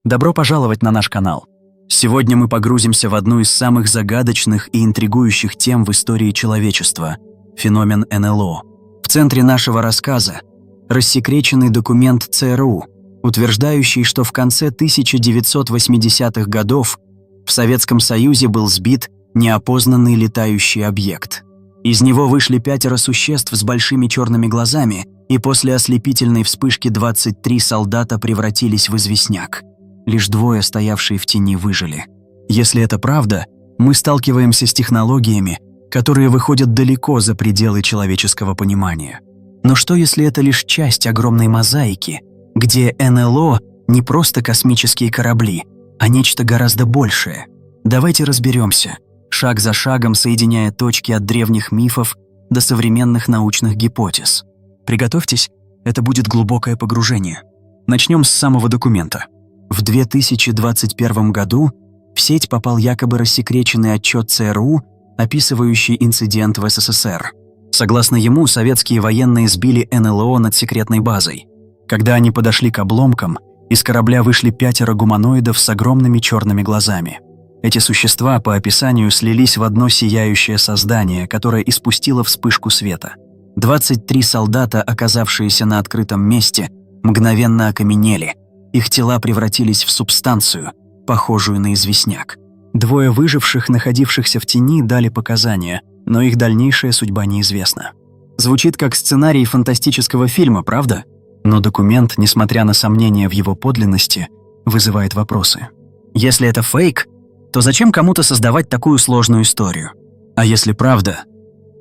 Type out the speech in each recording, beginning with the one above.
Добро пожаловать на наш канал. Сегодня мы погрузимся в одну из самых загадочных и интригующих тем в истории человечества – феномен НЛО. В центре нашего рассказа – рассекреченный документ ЦРУ, утверждающий, что в конце 1980-х годов в Советском Союзе был сбит неопознанный летающий объект. Из него вышли 5 существ с большими черными глазами, и после ослепительной вспышки 23 солдата превратились в известняк. Лишь 2, стоявшие в тени, выжили. Если это правда, мы сталкиваемся с технологиями, которые выходят далеко за пределы человеческого понимания. Но что, если это лишь часть огромной мозаики, где НЛО не просто космические корабли, а нечто гораздо большее? Давайте разберемся, шаг за шагом соединяя точки от древних мифов до современных научных гипотез. Приготовьтесь, это будет глубокое погружение. Начнем с самого документа. В 2021 году в сеть попал якобы рассекреченный отчет ЦРУ, описывающий инцидент в СССР. Согласно ему, советские военные сбили НЛО над секретной базой. Когда они подошли к обломкам, из корабля вышли 5 гуманоидов с огромными черными глазами. Эти существа, по описанию, слились в одно сияющее создание, которое испустило вспышку света. 23 солдата, оказавшиеся на открытом месте, мгновенно окаменели. Их тела превратились в субстанцию, похожую на известняк. 2 выживших, находившихся в тени, дали показания, но их дальнейшая судьба неизвестна. Звучит как сценарий фантастического фильма, правда? Но документ, несмотря на сомнения в его подлинности, вызывает вопросы. Если это фейк, то зачем кому-то создавать такую сложную историю? А если правда,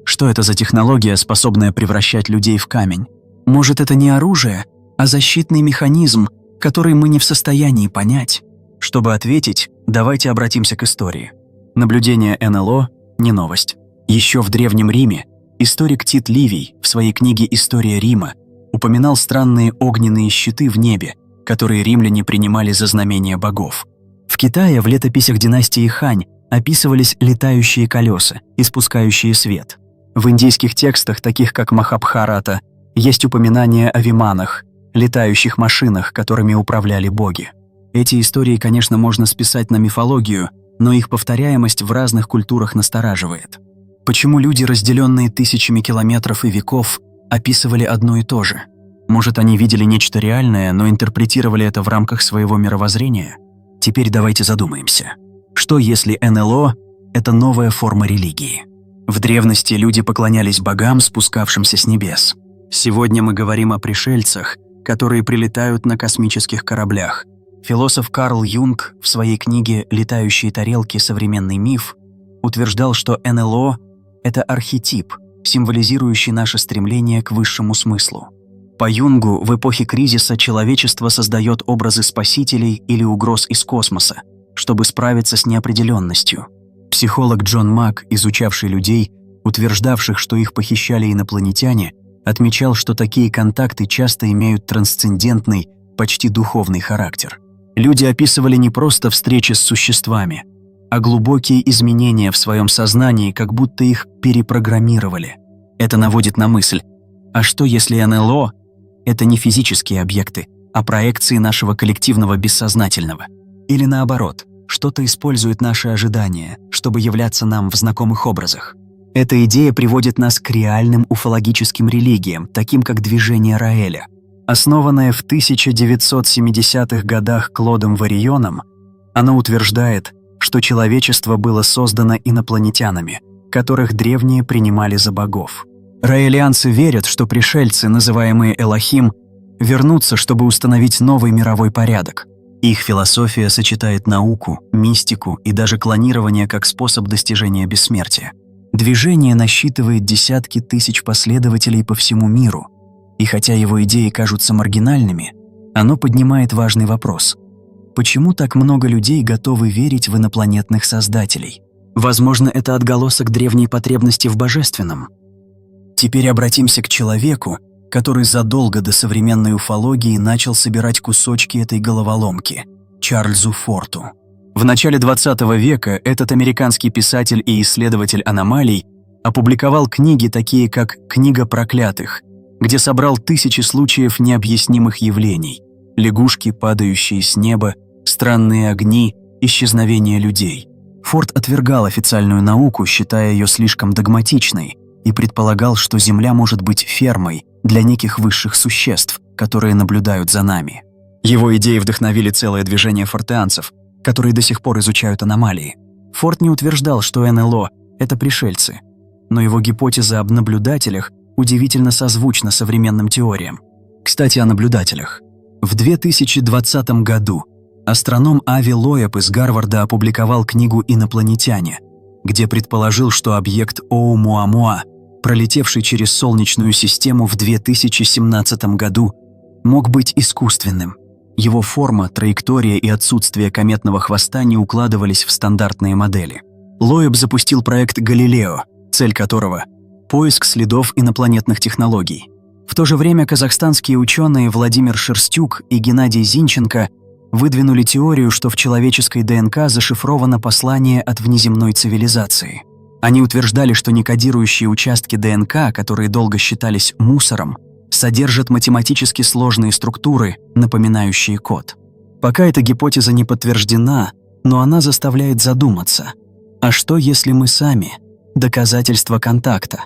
что это за технология, способная превращать людей в камень? Может, это не оружие, а защитный механизм, который мы не в состоянии понять? Чтобы ответить, давайте обратимся к истории. Наблюдение НЛО – не новость. Еще в Древнем Риме историк Тит Ливий в своей книге «История Рима» упоминал странные огненные щиты в небе, которые римляне принимали за знамения богов. В Китае в летописях династии Хань описывались летающие колеса, испускающие свет. В индийских текстах, таких как Махабхарата, есть упоминания о виманах, летающих машинах, которыми управляли боги. Эти истории, конечно, можно списать на мифологию, но их повторяемость в разных культурах настораживает. Почему люди, разделенные тысячами километров и веков, описывали одно и то же? Может, они видели нечто реальное, но интерпретировали это в рамках своего мировоззрения? Теперь давайте задумаемся. Что если НЛО – это новая форма религии? В древности люди поклонялись богам, спускавшимся с небес. Сегодня мы говорим о пришельцах, которые прилетают на космических кораблях. Философ Карл Юнг в своей книге «Летающие тарелки. Современный миф» утверждал, что НЛО – это архетип, символизирующий наше стремление к высшему смыслу. По Юнгу, в эпохе кризиса человечество создает образы спасителей или угроз из космоса, чтобы справиться с неопределенностью. Психолог Джон Мак, изучавший людей, утверждавших, что их похищали инопланетяне, отмечал, что такие контакты часто имеют трансцендентный, почти духовный характер. Люди описывали не просто встречи с существами, а глубокие изменения в своем сознании, как будто их перепрограммировали. Это наводит на мысль, а что если НЛО – это не физические объекты, а проекции нашего коллективного бессознательного? Или наоборот, что-то использует наши ожидания, чтобы являться нам в знакомых образах? Эта идея приводит нас к реальным уфологическим религиям, таким как движение Раэля. Основанное в 1970-х годах Клодом Варрионом, оно утверждает, что человечество было создано инопланетянами, которых древние принимали за богов. Раэлианцы верят, что пришельцы, называемые Элохим, вернутся, чтобы установить новый мировой порядок. Их философия сочетает науку, мистику и даже клонирование как способ достижения бессмертия. Движение насчитывает десятки тысяч последователей по всему миру, и хотя его идеи кажутся маргинальными, оно поднимает важный вопрос. Почему так много людей готовы верить в инопланетных создателей? Возможно, это отголосок древней потребности в божественном. Теперь обратимся к человеку, который задолго до современной уфологии начал собирать кусочки этой головоломки – Чарльзу Форту. В начале 20 века этот американский писатель и исследователь аномалий опубликовал книги, такие как «Книга проклятых», где собрал тысячи случаев необъяснимых явлений – лягушки, падающие с неба, странные огни, исчезновение людей. Форд отвергал официальную науку, считая ее слишком догматичной, и предполагал, что Земля может быть фермой для неких высших существ, которые наблюдают за нами. Его идеи вдохновили целое движение фортеанцев, которые до сих пор изучают аномалии. Форд не утверждал, что НЛО – это пришельцы, но его гипотеза об наблюдателях удивительно созвучна современным теориям. Кстати, о наблюдателях. В 2020 году астроном Ави Лоэб из Гарварда опубликовал книгу «Инопланетяне», где предположил, что объект Оumuamua, пролетевший через Солнечную систему в 2017 году, мог быть искусственным. Его форма, траектория и отсутствие кометного хвоста не укладывались в стандартные модели. Лоэб запустил проект «Галилео», цель которого – поиск следов инопланетных технологий. В то же время казахстанские ученые Владимир Шерстюк и Геннадий Зинченко выдвинули теорию, что в человеческой ДНК зашифровано послание от внеземной цивилизации. Они утверждали, что некодирующие участки ДНК, которые долго считались мусором, содержат математически сложные структуры, напоминающие код. Пока эта гипотеза не подтверждена, но она заставляет задуматься. А что, если мы сами – доказательство контакта?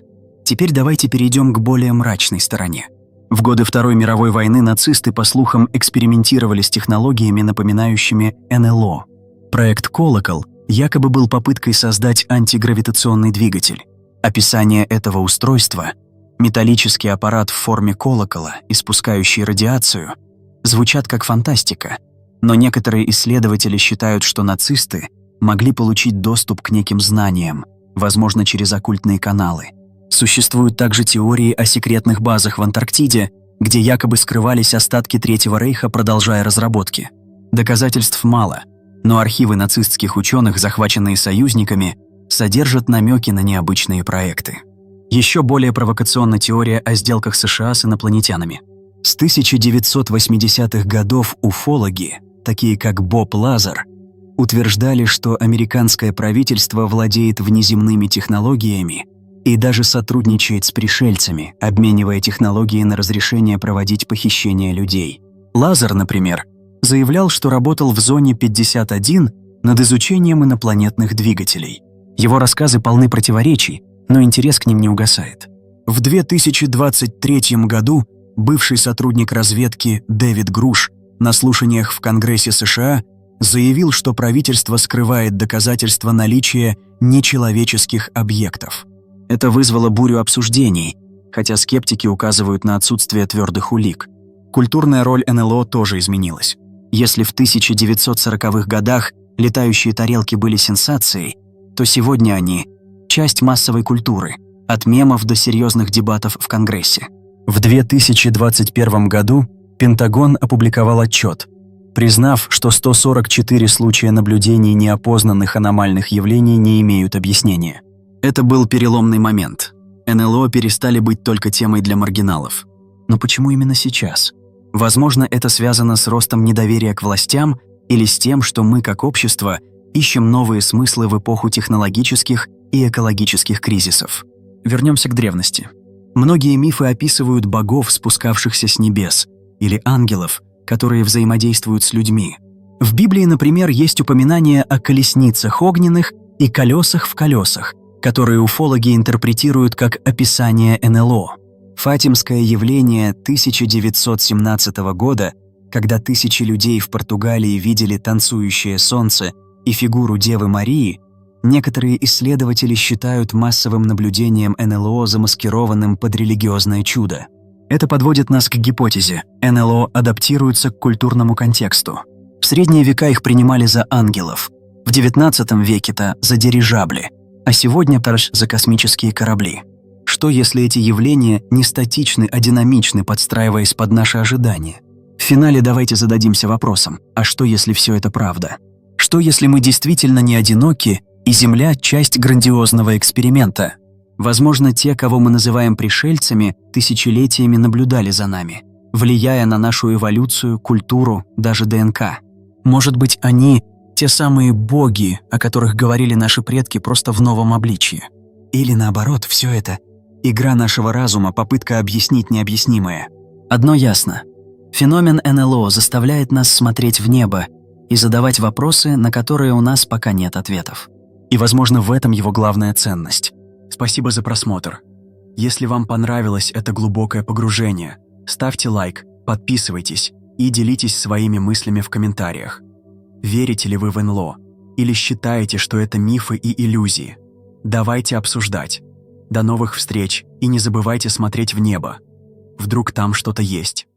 Теперь давайте перейдем к более мрачной стороне. В годы Второй мировой войны нацисты, по слухам, экспериментировали с технологиями, напоминающими НЛО. Проект «Колокол» якобы был попыткой создать антигравитационный двигатель. Описание этого устройства – металлический аппарат в форме колокола, испускающий радиацию – звучат как фантастика, но некоторые исследователи считают, что нацисты могли получить доступ к неким знаниям, возможно, через оккультные каналы. Существуют также теории о секретных базах в Антарктиде, где якобы скрывались остатки Третьего рейха, продолжая разработки. Доказательств мало, но архивы нацистских ученых, захваченные союзниками, содержат намеки на необычные проекты. Еще более провокационна теория о сделках США с инопланетянами. С 1980-х годов уфологи, такие как Боб Лазар, утверждали, что американское правительство владеет внеземными технологиями и даже сотрудничает с пришельцами, обменивая технологии на разрешение проводить похищения людей. Лазар, например, заявлял, что работал в зоне 51 над изучением инопланетных двигателей. Его рассказы полны противоречий, но интерес к ним не угасает. В 2023 году бывший сотрудник разведки Дэвид Груш на слушаниях в Конгрессе США заявил, что правительство скрывает доказательства наличия нечеловеческих объектов. Это вызвало бурю обсуждений, хотя скептики указывают на отсутствие твердых улик. Культурная роль НЛО тоже изменилась. Если в 1940-х годах летающие тарелки были сенсацией, то сегодня они – часть массовой культуры, от мемов до серьезных дебатов в Конгрессе. В 2021 году Пентагон опубликовал отчет, признав, что 144 случая наблюдений неопознанных аномальных явлений не имеют объяснения. Это был переломный момент. НЛО перестали быть только темой для маргиналов. Но почему именно сейчас? Возможно, это связано с ростом недоверия к властям или с тем, что мы, как общество, ищем новые смыслы в эпоху технологических и экологических кризисов. Вернемся к древности. Многие мифы описывают богов, спускавшихся с небес, или ангелов, которые взаимодействуют с людьми. В Библии, например, есть упоминание о колесницах огненных и колесах в колесах, которые уфологи интерпретируют как описание НЛО. Фатимское явление 1917 года, когда тысячи людей в Португалии видели танцующее солнце и фигуру Девы Марии, некоторые исследователи считают массовым наблюдением НЛО, замаскированным под религиозное чудо. Это подводит нас к гипотезе: НЛО адаптируются к культурному контексту. В средние века их принимали за ангелов, в XIX веке-то за дирижабли, а сегодня за космические корабли. Что, если эти явления не статичны, а динамичны, подстраиваясь под наши ожидания? В финале давайте зададимся вопросом: а что, если все это правда? Что, если мы действительно не одиноки, и Земля – часть грандиозного эксперимента? Возможно, те, кого мы называем пришельцами, тысячелетиями наблюдали за нами, влияя на нашу эволюцию, культуру, даже ДНК. Может быть, они – те самые боги, о которых говорили наши предки, просто в новом обличье. Или наоборот, все это – игра нашего разума, попытка объяснить необъяснимое. Одно ясно – феномен НЛО заставляет нас смотреть в небо и задавать вопросы, на которые у нас пока нет ответов. И, возможно, в этом его главная ценность. Спасибо за просмотр. Если вам понравилось это глубокое погружение, ставьте лайк, подписывайтесь и делитесь своими мыслями в комментариях. Верите ли вы в НЛО? Или считаете, что это мифы и иллюзии? Давайте обсуждать. До новых встреч и не забывайте смотреть в небо. Вдруг там что-то есть.